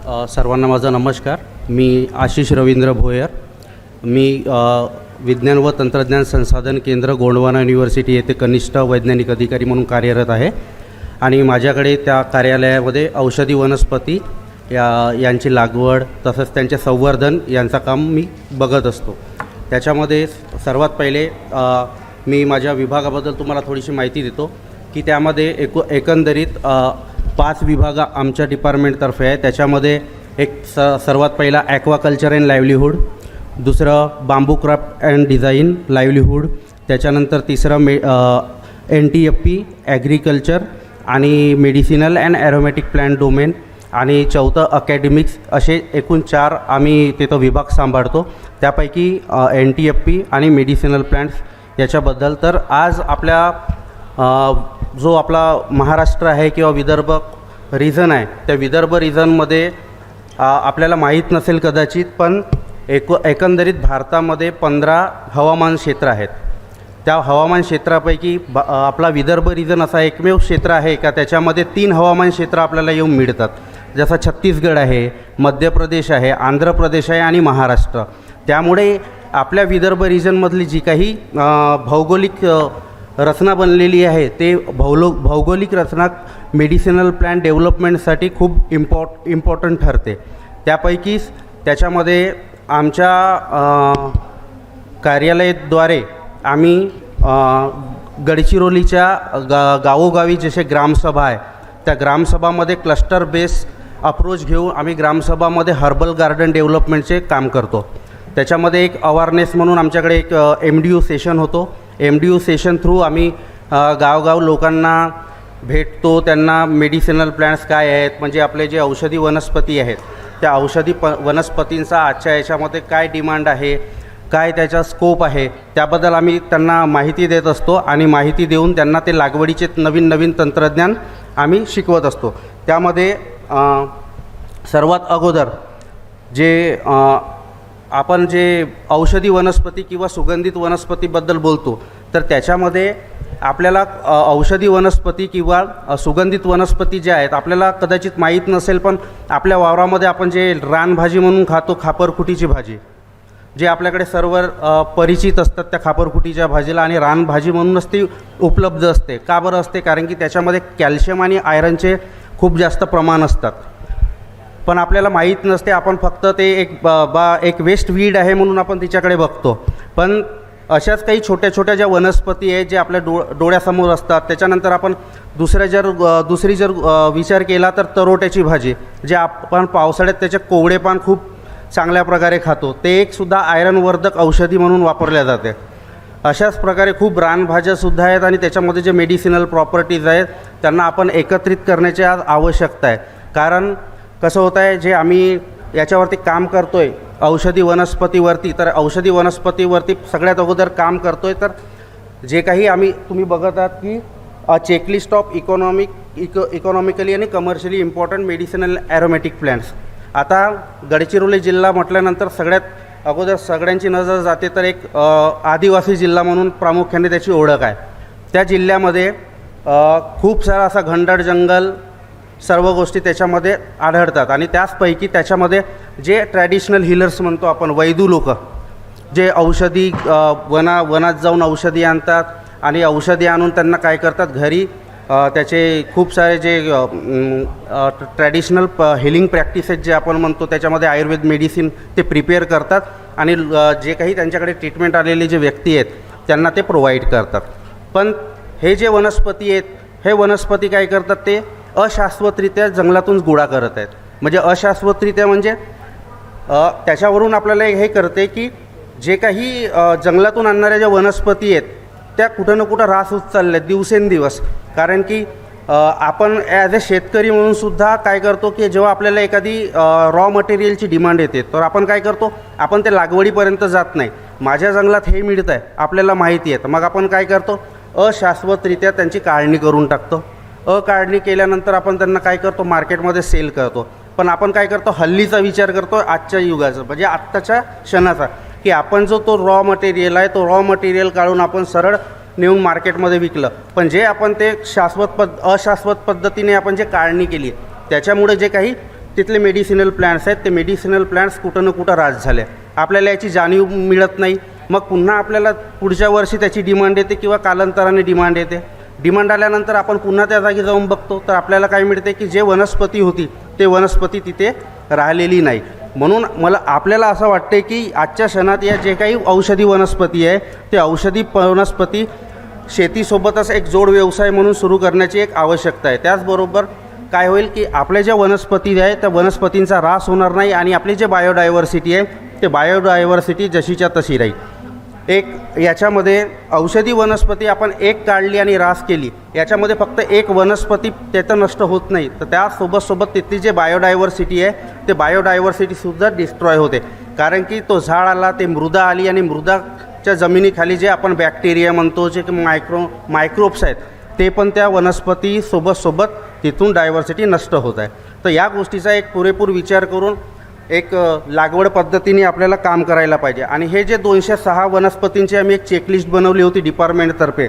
सर्वांना माझा नमस्कार. मी आशिष रवींद्र भोयर. मी विज्ञान व तंत्रज्ञान संसाधन केंद्र गोंडवाना युनिव्हर्सिटी येथे कनिष्ठ वैज्ञानिक अधिकारी म्हणून कार्यरत आहे आणि माझ्याकडे त्या कार्यालयामध्ये औषधी वनस्पती यांची लागवड तसंच त्यांचे संवर्धन यांचं काम मी बघत असतो. त्याच्यामध्ये सर्वात पहिले मी माझ्या विभागाबद्दल तुम्हाला थोडीशी माहिती देतो की त्यामध्ये एकंदरीत 5 विभाग आमच्या डिपार्टमेंटतर्फे आहे. त्याच्यामध्ये सर्वात पहिला ॲक्वाकल्चर अँड लाईव्हलीहूड, दुसरं बांबू क्राफ्ट अँड डिझाईन लाईव्हलीहूड, त्याच्यानंतर तिसरं NTFP ॲग्रिकल्चर आणि medicinal and aromatic plant domain आणि चौथं अकॅडमिक्स. असे एकूण 4 आम्ही तिथं विभाग सांभाळतो. त्यापैकी NTFP आणि मेडिसिनल प्लांट्स याच्याबद्दल. तर आज आपल्या जो आपला महाराष्ट्र आहे किंवा विदर्भ रिजन आहे, त्या विदर्भ रिजनमध्ये आपल्याला माहीत नसेल कदाचित, पण एकंदरीत भारतामध्ये 15 हवामान क्षेत्र आहेत. त्या हवामान क्षेत्रापैकी आपला विदर्भ रिजन असा एकमेव क्षेत्र आहे का त्याच्यामध्ये 3 हवामान क्षेत्र आपल्याला येऊन मिळतात. जसं छत्तीसगड आहे, मध्य प्रदेश आहे, आंध्र प्रदेश आहे आणि महाराष्ट्र. त्यामुळे आपल्या विदर्भ रिजनमधली जी काही भौगोलिक रचना बनलेली आहे ते भौगोलिक रचना मेडिसिनल प्लांट डेव्हलपमेंटसाठी खूप इम्पॉर्टंट ठरते. त्यापैकीच त्याच्यामध्ये आमच्या कार्यालयाद्वारे आम्ही गडचिरोलीच्या गावोगावी जसे ग्रामसभा आहे त्या ग्रामसभामध्ये क्लस्टर बेस अप्रोच घेऊन आम्ही ग्रामसभामध्ये हर्बल गार्डन डेव्हलपमेंटचे काम करतो. त्याच्यामध्ये एक अवेअरनेस म्हणून आमच्याकडे एक MDU सेशन होतो. MDU सेशन थ्रू आम्ही गावगाव लोकांना भेटतो, त्यांना मेडिसिनल प्लांट्स काय आहेत, म्हणजे आपले जे औषधी वनस्पती आहेत त्या औषधी वनस्पतींचा आजच्या याच्यामध्ये काय डिमांड आहे, काय त्याचा स्कोप आहे, त्याबद्दल आम्ही त्यांना माहिती देत असतो आणि माहिती देऊन त्यांना ते लागवडीचे नवीन नवीन तंत्रज्ञान आम्ही शिकवत असतो. त्यामध्ये सर्वात अगोदर जे आपण जे औषधी वनस्पती किंवा सुगंधित वनस्पतीबद्दल बोलतो तर त्याच्यामध्ये आपल्याला औषधी वनस्पती किंवा सुगंधित वनस्पती ज्या आहेत आपल्याला कदाचित माहीत नसेल, पण आपल्या वावरामध्ये आपण जे रानभाजी म्हणून खातो, खापरखुटीची भाजी, जे आपल्याकडे सर्व परिचित असतात त्या खापरखुटीच्या भाजीला, आणि रानभाजी म्हणूनच ती उपलब्ध असते. का बरं असते? कारण की त्याच्यामध्ये कॅल्शियम आणि आयरनचे खूप जास्त प्रमाण असतात, पण आपल्याला माहीत नसते. आपण फक्त ते एक वेस्ट वीड आहे म्हणून आपण तिच्याकडे बघतो. पण अशाच काही छोट्या छोट्या ज्या वनस्पती आहेत जे आपल्या डोळ्यासमोर असतात. त्याच्यानंतर आपण दुसरी जर विचार केला तर तरोट्याची भाजी, जे आपण पावसाळ्यात त्याचे कोवडे पान खूप चांगल्या प्रकारे खातो, ते एकसुद्धा आयरनवर्धक औषधी म्हणून वापरल्या जाते. अशाच प्रकारे खूप रानभाज्यासुद्धा आहेत आणि त्याच्यामध्ये जे मेडिसिनल प्रॉपर्टीज आहेत त्यांना आपण एकत्रित करण्याची आज आवश्यकता आहे. कारण कसं होतं आहे, जे आम्ही याच्यावरती काम करतो आहे औषधी वनस्पतीवरती, तर औषधी वनस्पतीवरती सगळ्यात अगोदर काम करतो आहे तर जे काही तुम्ही बघत आहात की चेकलिस्ट ऑफ इकॉनॉमिकली आणि commercially important medicinal aromatic plants. आता गडचिरोली जिल्हा म्हटल्यानंतर सगळ्यात अगोदर सगळ्यांची नजर जाते तर एक आदिवासी जिल्हा म्हणून प्रामुख्याने त्याची ओळख आहे. त्या जिल्ह्यामध्ये खूप सारा असा घनदाट जंगल सर्व गोष्टी त्याच्यामध्ये आढळतात आणि त्याचपैकी त्याच्यामध्ये जे ट्रॅडिशनल हिलर्स म्हणतो आपण, वैदू लोक, जे औषधी वनात जाऊन औषधी आणतात आणि औषधी आणून त्यांना काय करतात घरी त्याचे खूप सारे जे ट्रॅडिशनल हिलिंग प्रॅक्टिसेस जे आपण म्हणतो त्याच्यामध्ये आयुर्वेद मेडिसिन ते प्रिपेअर करतात आणि जे काही त्यांच्याकडे ट्रीटमेंट आलेले जे व्यक्ती आहेत त्यांना ते प्रोव्हाइड करतात. पण हे जे वनस्पती आहेत, हे वनस्पती काय करतात, ते अशाश्वतरित्या जंगलातून गोळा करत आहेत. म्हणजे अशाश्वतरित्या म्हणजे त्याच्यावरून आपल्याला हे करते की जे काही जंगलातून आणणाऱ्या ज्या वनस्पती आहेत त्या कुठं ना कुठं ऱ्हास होत चालल्या आहेत दिवसेंदिवस. कारण की आपण ॲज अ शेतकरी म्हणूनसुद्धा काय करतो की जेव्हा आपल्याला एखादी रॉ मटेरियलची डिमांड येते तर आपण काय करतो, आपण ते लागवडीपर्यंत जात नाही. माझ्या जंगलात हे मिळतं आहे आपल्याला माहिती आहे, तर मग आपण काय करतो, अशाश्वतरित्या त्यांची काढणी करून टाकतो. काढणी केल्यानंतर आपण त्यांना काय करतो, मार्केटमध्ये सेल करतो. पण आपण काय करतो, हल्लीचा विचार करतो आजच्या युगाचा, म्हणजे आत्ताच्या क्षणाचा, की आपण जो तो रॉ मटेरियल आहे तो रॉ मटेरियल काढून आपण सरळ नेऊन मार्केटमध्ये विकलं. पण जे आपण ते अशाश्वत पद्धतीने आपण जे काढणी केली त्याच्यामुळे जे काही तिथले मेडिसिनल प्लांट्स आहेत, ते मेडिसिनल प्लांट्स कुठं ना कुठं रास झाले. आपल्याला याची जाणीव मिळत नाही. मग पुन्हा आपल्याला पुढच्या वर्षी त्याची डिमांड येते किंवा कालांतराने डिमांड येते. डिमांड आल्यानंतर आपण पुन्हा त्या जागी जाऊन बघतो, तर आपल्याला काय मिळते की जे वनस्पती होती ते वनस्पती तिथे राहिलेली नाही. म्हणून आपल्याला असं वाटते की आजच्या क्षणात या जे काही औषधी वनस्पती आहे ते औषधी वनस्पती शेतीसोबतच एक जोड व्यवसाय म्हणून सुरू करण्याची एक आवश्यकता आहे. त्याचबरोबर काय होईल की आपल्या ज्या वनस्पती आहे त्या वनस्पतींचा ऱ्हास होणार नाही आणि आपली जे बायोडायव्हर्सिटी आहे ते बायोडायव्हर्सिटी जशीच्या तशी राहील. याच्यामध्ये औषधी वनस्पती आपण एक काढली आणि ऱ्हास केली, याच्यामध्ये फक्त एक वनस्पती त्याचं नष्ट होत नाही, तर त्यासोबत तिथली जे बायोडायव्हर्सिटी आहे ते बायोडायव्हर्सिटीसुद्धा डिस्ट्रॉय होते. कारण की तो झाड आला, ते मृदा आली आणि मृदाच्या जमिनीखाली जे आपण बॅक्टेरिया म्हणतो, जे मायक्रोब्स आहेत ते पण त्या वनस्पतीसोबत तिथून डायव्हर्सिटी नष्ट होत आहे. तर या गोष्टीचा एक पुरेपूर विचार करून एक लागवड पद्धतीने आपल्याला काम करायला पाहिजे. आणि हे जे 206 वनस्पतींची आम्ही एक चेकलिस्ट बनवली होती डिपार्टमेंटतर्फे,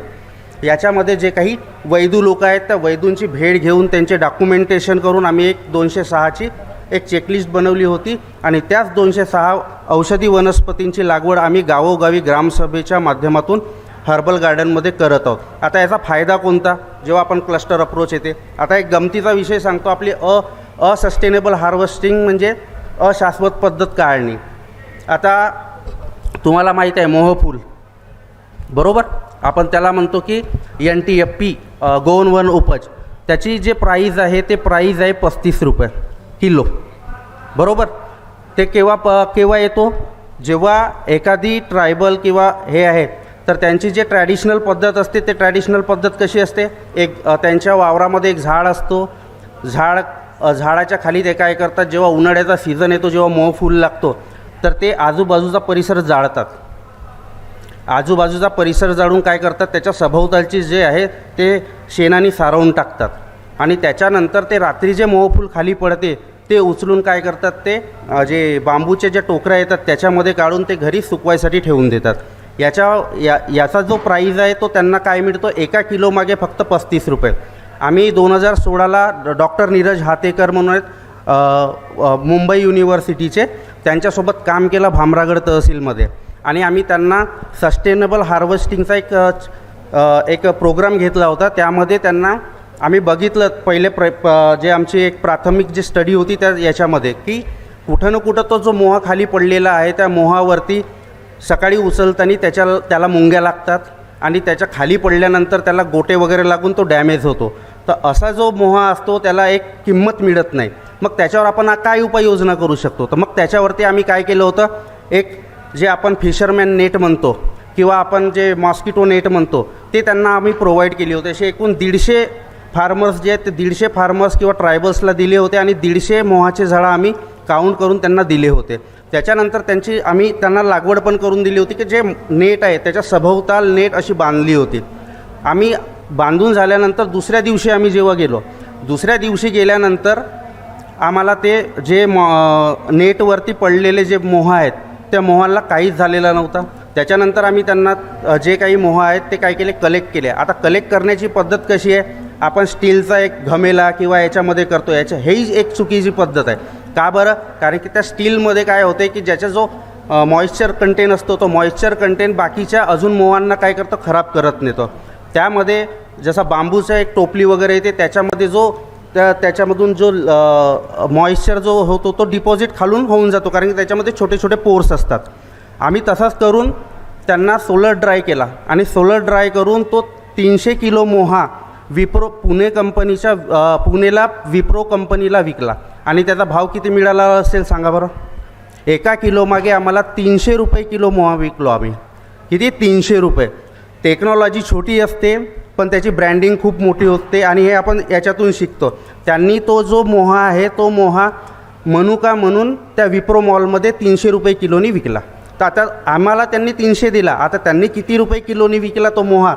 याच्यामध्ये जे काही वैदू लोक आहेत त्या वैदूंची भेट घेऊन त्यांचे डॉक्युमेंटेशन करून आम्ही एक 206ची एक चेकलिस्ट बनवली होती. आणि त्याच 206 औषधी वनस्पतींची लागवड आम्ही गावोगावी ग्रामसभेच्या माध्यमातून हर्बल गार्डनमध्ये करत आहोत. आता याचा फायदा कोणता जेव्हा आपण क्लस्टर अप्रोच येते. आता एक गमतीचा विषय सांगतो. आपली असस्टेनेबल हार्वेस्टिंग म्हणजे अशाश्वत पद्धत काढणी. आता तुम्हाला माहीत आहे मोहफूल, बरोबर, आपण त्याला म्हणतो की NTFP गौण वन उपज. त्याची जे प्राईज आहे ते प्राईज आहे 35 रुपये किलो, बरोबर. ते केव्हा येतो जेव्हा एखादी ट्रायबल किंवा हे आहे तर त्यांची जे ट्रॅडिशनल पद्धत असते ते ट्रॅडिशनल पद्धत कशी असते, एक त्यांच्या वावरामध्ये एक झाड असतो, झाडाच्या खाली ते काय करतात, जेव्हा उन्हाळ्याचा सीझन येतो, जेव्हा मोहफूल लागतो तर ते आजूबाजूचा परिसर जाळतात. आजूबाजूचा परिसर जाळून काय करतात, त्याच्या सभोवतालची जे आहे ते शेणाने सारवून टाकतात. आणि त्याच्यानंतर ते रात्री जे मोहफूल खाली पडते ते उचलून काय करतात, ते जे बांबूचे जे टोकऱ्या येतात त्याच्यामध्ये काढून ते घरी सुकवायसाठी ठेवून देतात. याचा जो प्राईज आहे तो त्यांना काय मिळतो, एका किलो मागे फक्त 35 रुपये. आम्ही 2016ला डॉक्टर नीरज हातेकर म्हणून आहेत मुंबई युनिव्हर्सिटीचे, त्यांच्यासोबत काम केलं भामरागड तहसीलमध्ये. आणि आम्ही त्यांना सस्टेनेबल हार्वेस्टिंगचा एक प्रोग्राम घेतला होता. त्यामध्ये त्यांना आम्ही बघितलं पहिले जे आमची एक प्राथमिक जी स्टडी होती त्या याच्यामध्ये की कुठं ना कुठं तो जो मोहा खाली पडलेला आहे त्या मोहावरती सकाळी उचलताना त्याला मुंग्या लागतात आणि त्याच्या खाली पडल्यानंतर त्याला गोटे वगैरे लागून तो डॅमेज होतो. तर असा जो मोहा असतो त्याला एक किंमत मिळत नाही. मग त्याच्यावर आपण काय उपाययोजना करू शकतो, तर मग त्याच्यावरती आम्ही काय केलं होतं, एक जे आपण फिशरमॅन नेट म्हणतो किंवा आपण जे मॉस्किटो नेट म्हणतो ते त्यांना आम्ही प्रोव्हाइड केली होती. असे एकूण 150 फार्मर्स जे आहेत ते 150 फार्मर्स किंवा ट्रायबल्सला दिले होते आणि 150 मोहाचे झाडं आम्ही काउंट करून त्यांना दिले होते. त्याच्यानंतर आम्ही त्यांना लागवड पण करून दिली होती की जे नेट आहे त्याच्या सभोवताल नेट अशी बांधली होती. आम्ही बांधून झाल्यानंतर दुसऱ्या दिवशी आम्ही जेव्हा गेलो, दुसऱ्या दिवशी गेल्यानंतर आम्हाला ते जे नेटवरती पडलेले जे मोह आहेत त्या मोहाला काहीच झालेला नव्हता. त्याच्यानंतर आम्ही त्यांना जे काही मोह आहेत ते काय केले, कलेक्ट केले. आता कलेक्ट करण्याची पद्धत कशी आहे, आपण स्टीलचा एक घमेला किंवा याच्यामध्ये करतो, हेही एक चुकीची पद्धत आहे. का बरं, कारण की त्या स्टीलमध्ये काय होते की ज्याचा जो मॉइश्चर कंटेन असतो तो मॉइश्चर कंटेन बाकीच्या अजून मोहांना काय करतो, खराब करत नेतो. त्यामध्ये जसा बांबूचा एक टोपली वगैरे येते त्याच्यामध्ये त्याच्यामधून जो मॉइश्चर जो होतो तो डिपॉझिट खालून होऊन जातो, कारण की त्याच्यामध्ये छोटे छोटे पोर्स असतात. आम्ही तसाच करून त्यांना सोलर ड्राय केला आणि सोलर ड्राय करून तो 300 किलो मोहा पुणेला विप्रो कंपनीला विकला. आणि त्याचा भाव किती मिळाला असेल सांगा बरं, एका किलो मागे आम्हाला 300 रुपये किलो मोहा विकलो आम्ही. किती, 300 रुपये. टेक्नॉलॉजी छोटी असते पण त्याची ब्रँडिंग खूप मोठी होते आणि हे आपण याच्यातून शिकतो. त्यांनी तो जो मोहा आहे तो मोहा मनुका म्हणून त्या विप्रो मॉलमध्ये 300 रुपये किलोनी विकला. तर आता आम्हाला त्यांनी 300 दिला, आता त्यांनी किती रुपये किलोनी विकला तो मोहा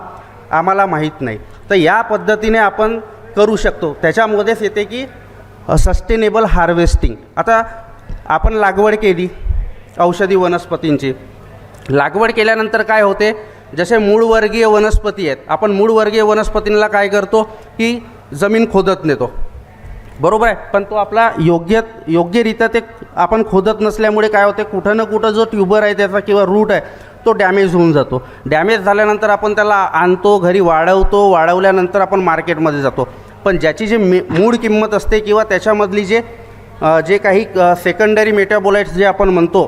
आम्हाला माहीत नाही. तर या पद्धतीने आपण करू शकतो. त्याच्यामध्येच येते की सस्टेनेबल हार्वेस्टिंग. आता आपण लागवड केली औषधी वनस्पतींची, लागवड केल्यानंतर काय होते, जसे मूळवर्गीय वनस्पती आहेत, आपण मूळवर्गीय वनस्पतींना काय करतो की जमीन खोदत नेतो. बरोबर आहे. पण तो आपला योग्यरित्या ते आपण खोदत नसल्यामुळे काय होते, कुठं ना कुठं जो ट्यूबर आहे त्याचा किंवा रूट आहे तो डॅमेज होऊन जातो. डॅमेज झाल्यानंतर आपण त्याला आणतो, घरी वाढवतो, वाढवल्यानंतर आपण मार्केटमध्ये जातो. पण ज्याची जी मूळ किंमत असते किंवा त्याच्यामधली जे काही सेकंडरी मेटाबोलाइट्स जे आपण म्हणतो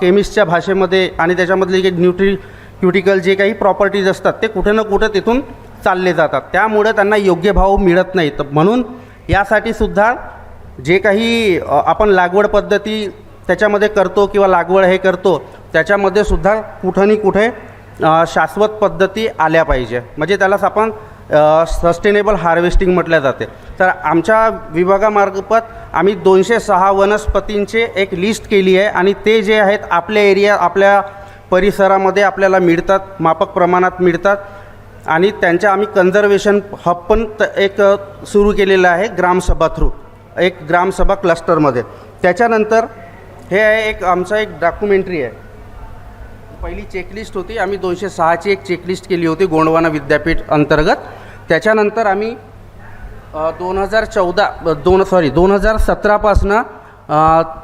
केमिस्टच्या भाषेमध्ये, आणि त्याच्यामधले जे न्यूट्रिक्युटिकल जे काही प्रॉपर्टीज असतात ते कुठं ना कुठं तिथून चालले जातात. त्यामुळे त्यांना योग्य भाव मिळत नाही. तर म्हणून यासाठी सुद्धा जे काही आपण लागवड पद्धती त्याच्यामध्ये करतो किंवा लागवड हे करतो त्याच्यामध्ये सुद्धा कुठं ना कुठे शाश्वत पद्धती आल्या पाहिजे. म्हणजे त्यालाच आपण सस्टेनेबल हार्वेस्टिंग म्हटल्या जाते. तर आमच्या विभागामार्फत आम्ही 206 वनस्पतींचे एक लिस्ट केली आहे आणि ते जे आहेत आपल्या परिसरामध्ये आपल्याला मिळतात, माफक प्रमाणात मिळतात. आणि त्यांच्या आम्ही कन्झर्वेशन हब पण एक सुरू केलेलं आहे ग्रामसभा थ्रू, एक ग्रामसभा क्लस्टरमध्ये. त्याच्यानंतर हे आहे एक आमचा एक डॉक्युमेंटरी आहे. पहिली चेकलिस्ट होती, आम्ही 206ची एक चेकलिस्ट केली होती गोंडवाना विद्यापीठ अंतर्गत. त्याच्यानंतर आम्ही 2017पासनं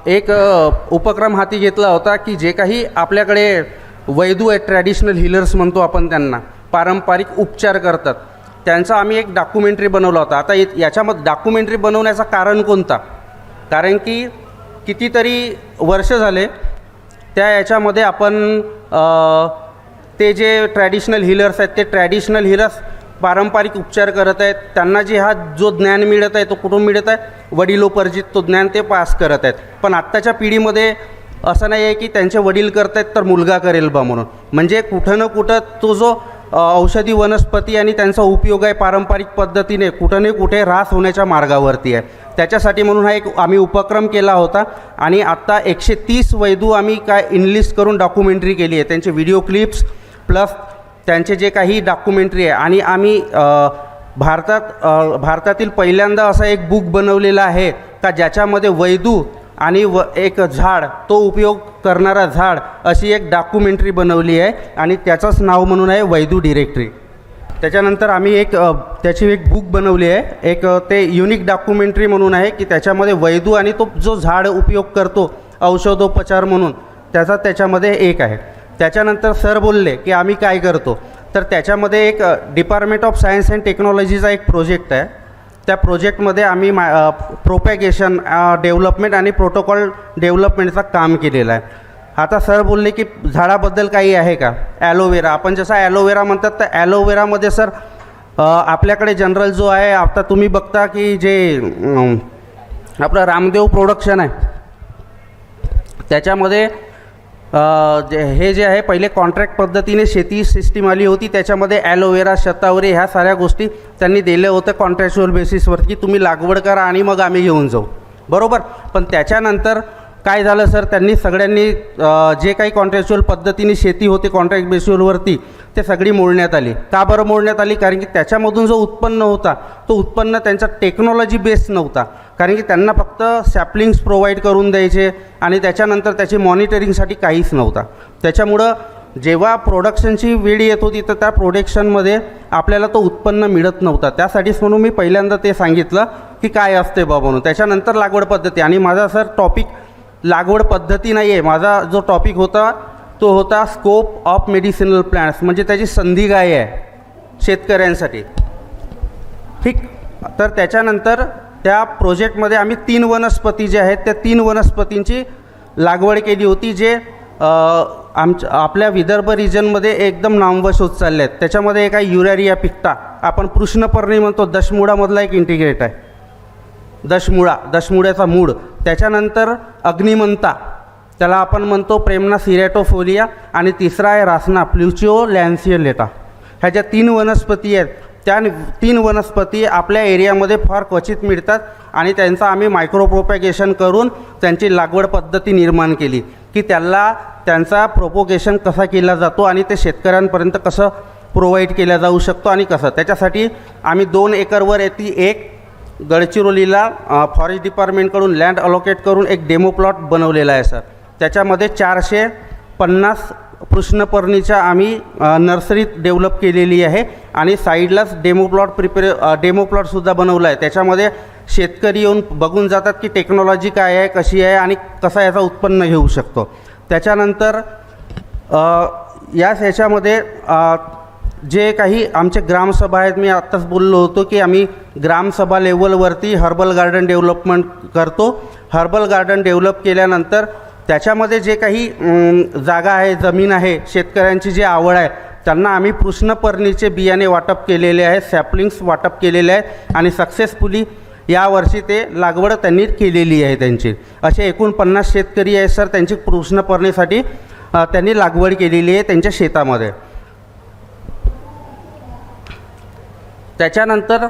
एक उपक्रम हाती घेतला होता की जे काही आपल्याकडे वैदू आहेत, ट्रॅडिशनल हिलर्स म्हणतो आपण त्यांना, पारंपरिक उपचार करतात, त्यांचा आम्ही एक डॉक्युमेंटरी बनवला होता. आता याच्यामध्ये डॉक्युमेंटरी बनवण्याचं कारण कोणता, कारण की कितीतरी वर्ष झाले याच्यामध्ये आपण ते जे ट्रॅडिशनल हिलर्स आहेत ते ट्रॅडिशनल हिलर्स पारंपरिक उपचार करत आहेत. त्यांना जो ज्ञान मिळत आहे तो कुठून मिळत आहे, वडिलोपर्जित तो ज्ञान ते पास करत आहेत. पण आत्ताच्या पिढीमध्ये असं नाही आहे की त्यांचे वडील करत आहेत तर मुलगा करेल बा म्हणून. म्हणजे कुठं ना कुठं तो जो औषधी वनस्पती आणि त्यांचा उपयोग आहे पारंपरिक पद्धतीने कुठं ना कुठे ऱ्हास होण्याच्या मार्गावरती आहे. त्याच्यासाठी म्हणून हा एक आम्ही उपक्रम केला होता आणि आत्ता 130 वैदू आम्ही इनलिस्ट करून डॉक्युमेंटरी केली आहे. त्यांचे व्हिडिओ क्लिप्स प्लस त्यांचे जे काही डॉक्युमेंटरी आहे. आणि आम्ही भारतातील पहिल्यांदा असा एक बुक बनवलेला आहे का ज्याच्यामध्ये वैदू आणि एक झाड, तो उपयोग करणारा झाड, अशी एक डॉक्युमेंटरी बनवली आहे आणि त्याचंच नाव म्हणून आहे वैदू डिरेक्टरी. त्याच्यानंतर आम्ही त्याची एक बुक बनवली आहे, एक ते युनिक डॉक्युमेंटरी म्हणून आहे की त्याच्यामध्ये वैदू आणि तो जो झाड उपयोग करतो औषधोपचार म्हणून त्याच्यामध्ये एक आहे. त्याच्यानंतर सर बोलले की आम्ही काय करतो, तर त्याच्यामध्ये एक डिपार्टमेंट ऑफ सायन्स अँड टेक्नॉलॉजीचा एक प्रोजेक्ट आहे. त्या प्रोजेक्टमध्ये आम्ही प्रोपॅगेशन डेव्हलपमेंट आणि प्रोटोकॉल डेव्हलपमेंटचं काम केलेलं आहे. आता सर बोलले की झाडाबद्दल काही आहे का, ॲलोवेरा, आपण जसं ॲलोवेरा म्हणतात तर ॲलोवेरामध्ये सर आपल्याकडे जनरल जो आहे, आता तुम्ही बघता की जे आपलं रामदेव प्रोडक्शन आहे त्याच्यामध्ये हे जे आहे पहिले कॉन्ट्रॅक्ट पद्धतीने शेती सिस्टीम आली होती. त्याच्यामध्ये ॲलोवेरा, शतावरी ह्या साऱ्या गोष्टी त्यांनी दिल्या होत्या कॉन्ट्रॅक्च्युअल बेसिसवर की तुम्ही लागवड करा आणि मग आम्ही घेऊन जाऊ, बरोबर. पण त्याच्यानंतर काय झालं सर, त्यांनी सगळ्यांनी जे काही कॉन्ट्रॅक्च्युअल पद्धतीने शेती होते कॉन्ट्रॅक्ट बेसिसवरती ते सगळी मोडण्यात आली. का बरं मोडण्यात आली, कारण की त्याच्यामधून जो उत्पन्न होता तो उत्पन्न त्यांचा टेक्नॉलॉजी बेस नव्हता. कारण की त्यांना फक्त सॅपलिंग्स प्रोव्हाइड करून द्यायचे आणि त्याच्यानंतर त्याची मॉनिटरिंगसाठी काहीच नव्हता. त्याच्यामुळं जेव्हा प्रोडक्शनची वेळ येत होती तर त्या प्रोडक्शनमध्ये आपल्याला तो उत्पन्न मिळत नव्हता. त्यासाठीच म्हणून मी पहिल्यांदा ते सांगितलं की काय असते बा म्हणून. त्याच्यानंतर लागवड पद्धती, आणि माझा सर टॉपिक लागवड पद्धती नाही आहे, माझा जो टॉपिक होता तो होता स्कोप ऑफ मेडिसिनल प्लांट्स, म्हणजे त्याची संधी काय आहे शेतकऱ्यांसाठी, ठीक. तर त्याच्यानंतर त्या प्रोजेक्टमध्ये आम्ही 3 वनस्पती जे आहेत त्या 3 वनस्पतींची लागवड केली होती जे आपल्या विदर्भ रिजनमध्ये एकदम नामवश होत चालले आहेत. त्याच्यामध्ये एक आहे युरॅरिया पिक्टा, आपण कृष्णपर्णी म्हणतो, दशमुळामधला एक इंटिग्रेट आहे, दशमुळ्याचा मूळ. त्याच्यानंतर अग्निमंता, त्याला आपण म्हणतो प्रेमना सिरॅटोफोलिया, आणि तिसरा आहे रासना प्ल्युचिओ लॅन्सिएलेटा. ह्या ज्या 3 वनस्पती आहेत त्या 3 वनस्पती आपल्या एरियामध्ये फार क्वचित मिळतात आणि त्यांचा आम्ही मायक्रो प्रोपॅगेशन करून त्यांची लागवड पद्धती निर्माण केली की त्यांचा प्रोपोगेशन कसा केला जातो आणि ते शेतकऱ्यांपर्यंत कसं प्रोव्हाइड केला जाऊ शकतो आणि कसं. त्याच्यासाठी आम्ही 2 एकरवर एक गडचिरोलीला फॉरेस्ट डिपार्टमेंटकडून लँड अलोकेट करून एक डेमो प्लॉट बनवलेला आहे सर. त्याच्यामध्ये 450 कृष्णपर्णीच्या आम्ही नर्सरी डेव्हलप केलेली आहे आणि साईडलाच डेमो प्लॉटसुद्धा बनवला आहे. त्याच्यामध्ये शेतकरी येऊन बघून जातात की टेक्नॉलॉजी काय आहे, कशी आहे आणि कसा याचा उत्पन्न घेऊ शकतो. त्याच्यानंतर ह्याच्यामध्ये जे काही आमचे ग्रामसभा आहेत, मी आत्ताच बोललो होतो की आम्ही ग्रामसभा लेवलवरती हर्बल गार्डन डेव्हलपमेंट करतो. हर्बल गार्डन डेव्हलप केल्यानंतर त्याच्यामध्ये जे काही जागा आहे, जमीन आहे, शेतकऱ्यांची जी आवड आहे, त्यांना आम्ही कृष्णपर्णीचे बियाणे वाटप केलेले आहेत, सॅपलिंग्स वाटप केलेले आहेत आणि सक्सेसफुली यावर्षी ते लागवड त्यांनी केलेली आहे त्यांची. असे एकूण 50 शेतकरी आहेत सर, त्यांची कृष्णपर्णीसाठी त्यांनी लागवड केलेली आहे त्यांच्या शेतामध्ये. त्याच्यानंतर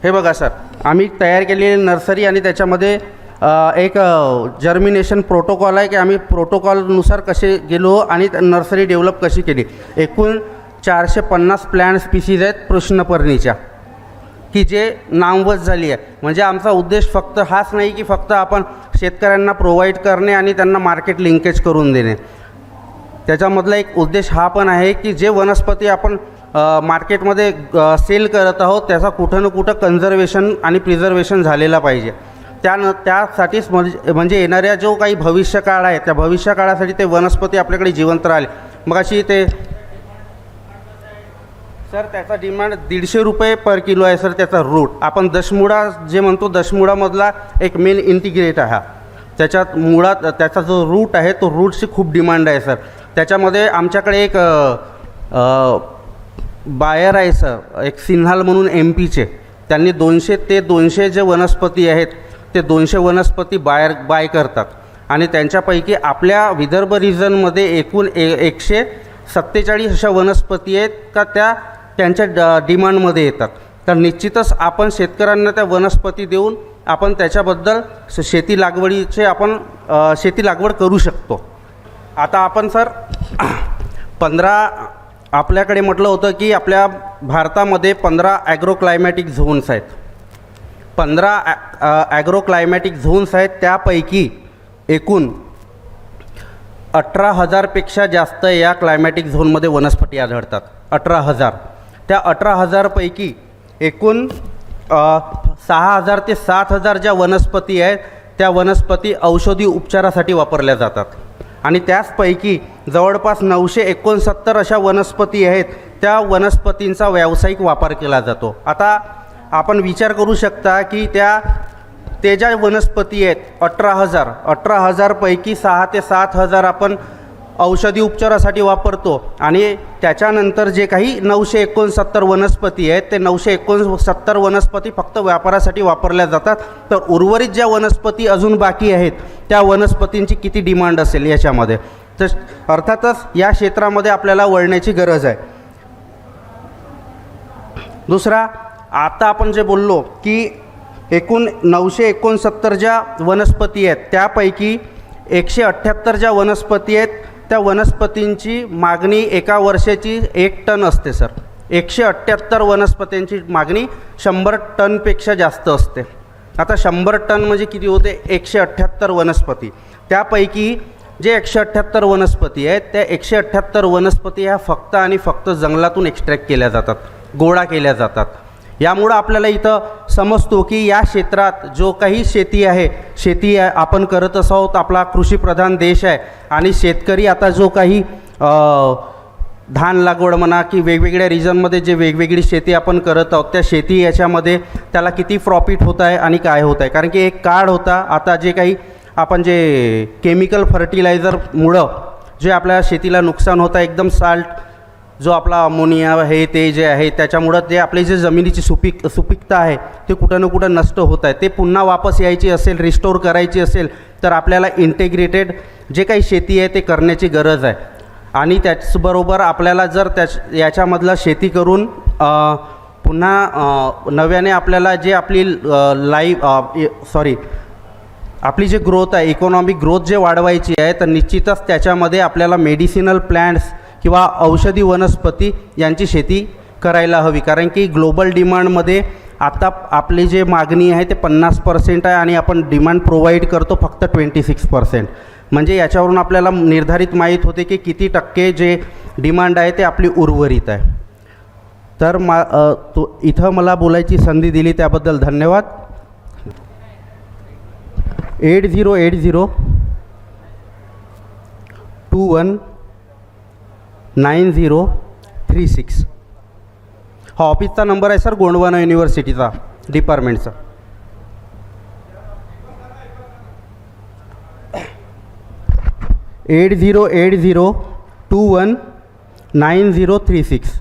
हे बघा सर, आम्ही तयार केलेली नर्सरी आणि त्याच्यामध्ये एक जर्मिनेशन प्रोटोकॉल आहे की आम्ही प्रोटोकॉलनुसार कसे गेलो आणि नर्सरी डेव्हलप कशी केली. एकूण 450 प्लॅन्ट स्पीसीज आहेत कृष्णपर्णीच्या की जे नामवत झाली आहे. म्हणजे आमचा उद्देश फक्त हाच नाही की फक्त आपण शेतकऱ्यांना प्रोव्हाइड करणे आणि त्यांना मार्केट लिंकेज करून देणे. त्याच्यामधला एक उद्देश हा पण आहे की जे वनस्पती आपण मार्केटमध्ये सेल करत आहोत त्याचा कुठं ना कुठं कन्झर्वेशन आणि प्रिझर्वेशन झालेला पाहिजे. त्यासाठीच म्हणजे येणाऱ्या जो काही भविष्यकाळ आहे त्या भविष्यकाळासाठी ते वनस्पती आपल्याकडे जिवंत राहिले. मग अशी ते सर त्याचा डिमांड 150 रुपये पर किलो आहे सर. त्याचा रूट आपण दशमुळा जे म्हणतो, दशमुळामधला एक मेन इंटिग्रेट आहे. त्याच्यात मुळात त्याचा जो रूट आहे तो रूटची खूप डिमांड आहे सर. त्याच्यामध्ये आमच्याकडे एक बायर आहे सर, एक सिन्हाल म्हणून MP चे. त्यांनी 200 ते 200 जे वनस्पती आहेत ते 200 वनस्पती बाय करतात आणि त्यांच्यापैकी आपल्या विदर्भ रिजनमध्ये एकूण 147 अशा वनस्पती आहेत का त्यांच्या डिमांडमध्ये येतात. तर निश्चितच आपण शेतकऱ्यांना त्या वनस्पती देऊन आपण त्याच्याबद्दल शेती लागवड करू शकतो. आता आपण सर 15 आपल्याकडे म्हटलं होतं की आपल्या भारतामध्ये 15 ॲग्रो क्लायमॅटिक झोन्स आहेत. 15 ॲग्रो क्लायमॅटिक झोन्स आहेत. त्यापैकी एकूण 18,000पेक्षा जास्त या क्लायमॅटिक झोनमध्ये वनस्पती आढळतात. 18,000. त्या 18,000पैकी एकूण 6,000 ते 7,000 ज्या वनस्पती आहेत त्या वनस्पती औषधी उपचारासाठी वापरल्या जातात आणि त्याचपैकी जवळपास 969 अशा वनस्पती आहेत त्या वनस्पतींचा व्यावसायिक वापर केला जातो. आता आपण विचार करू शकता की ते ज्या वनस्पती आहेत 18,000 पैकी 6 ते 7,000 आपण औषधी उपचारासाठी वापरतो आणि त्याच्यानंतर जे काही 969 वनस्पती आहेत ते 969 वनस्पती फक्त व्यापारासाठी वापरल्या जातात. तर उर्वरित ज्या वनस्पती अजून बाकी आहेत त्या वनस्पतींची किती डिमांड असेल याच्यामध्ये. तर अर्थातच या क्षेत्रामध्ये आपल्याला वळण्याची गरज आहे. दुसरा, आता आपण जे बोललो की एकूण 969 ज्या वनस्पती आहेत त्यापैकी 178 ज्या वनस्पती आहेत त्या वनस्पतींची मागणी एका वर्षाची 1 टन असते सर. 178 वनस्पतींची मागणी 100 टनपेक्षा जास्त असते. आता 100 टन म्हणजे किती होते? 178 वनस्पती. त्यापैकी जे 178 वनस्पती आहेत त्या 178 वनस्पती ह्या फक्त आणि फक्त जंगलातून एक्स्ट्रॅक्ट केल्या जातात, गोळा केल्या जातात. यामुळं आपल्याला इथं समजतो की या क्षेत्रात जो काही शेती आपण करत आहोत. आपला कृषीप्रधान देश आहे आणि शेतकरी आता जो काही धान लागवड म्हणा की वेगवेगळ्या रिजनमध्ये जे वेगवेगळी शेती आपण करत आहोत त्या शेती याच्यामध्ये त्याला किती प्रॉफिट होत आहे आणि काय होत आहे. कारण की एक काळ होता, आता जे काही आपण जे केमिकल फर्टिलायझरमुळं जे आपल्या शेतीला नुकसान होतं, एकदम साल्ट जो आपला अमोनिया हे ते जे आहे त्याच्यामुळं ते आपली जे जमिनीची सुपीकता आहे ते कुठं ना कुठं नष्ट होत आहे. ते पुन्हा वापस यायची असेल, रिस्टोर करायची असेल तर आपल्याला इंटेग्रेटेड जे काही शेती आहे ते करण्याची गरज आहे. आणि त्याचबरोबर आपल्याला जर याच्यामधलं शेती करून पुन्हा नव्याने आपल्याला जे आपली आपली जे ग्रोथ आहे, इकॉनॉमिक ग्रोथ जे वाढवायची आहे तर निश्चितच त्याच्यामध्ये आपल्याला मेडिसिनल प्लॅन्ट्स किंवा औषधी वनस्पती यांची शेती करायला हवी. कारण की ग्लोबल डिमांडमध्ये आता आपली जे मागणी आहे ते 50% आहे आणि आपण डिमांड प्रोव्हाइड करतो फक्त 26%. म्हणजे याच्यावरून आपल्याला निर्धारित माहीत होते की किती टक्के जे डिमांड आहे ते आपली उर्वरित आहे. तर इथं मला बोलायची संधी दिली त्याबद्दल धन्यवाद. 8080219036 हा ऑफिसचा नंबर आहे सर, गोंडवाना युनिव्हर्सिटीचा डिपार्टमेंटचा. $8080219036.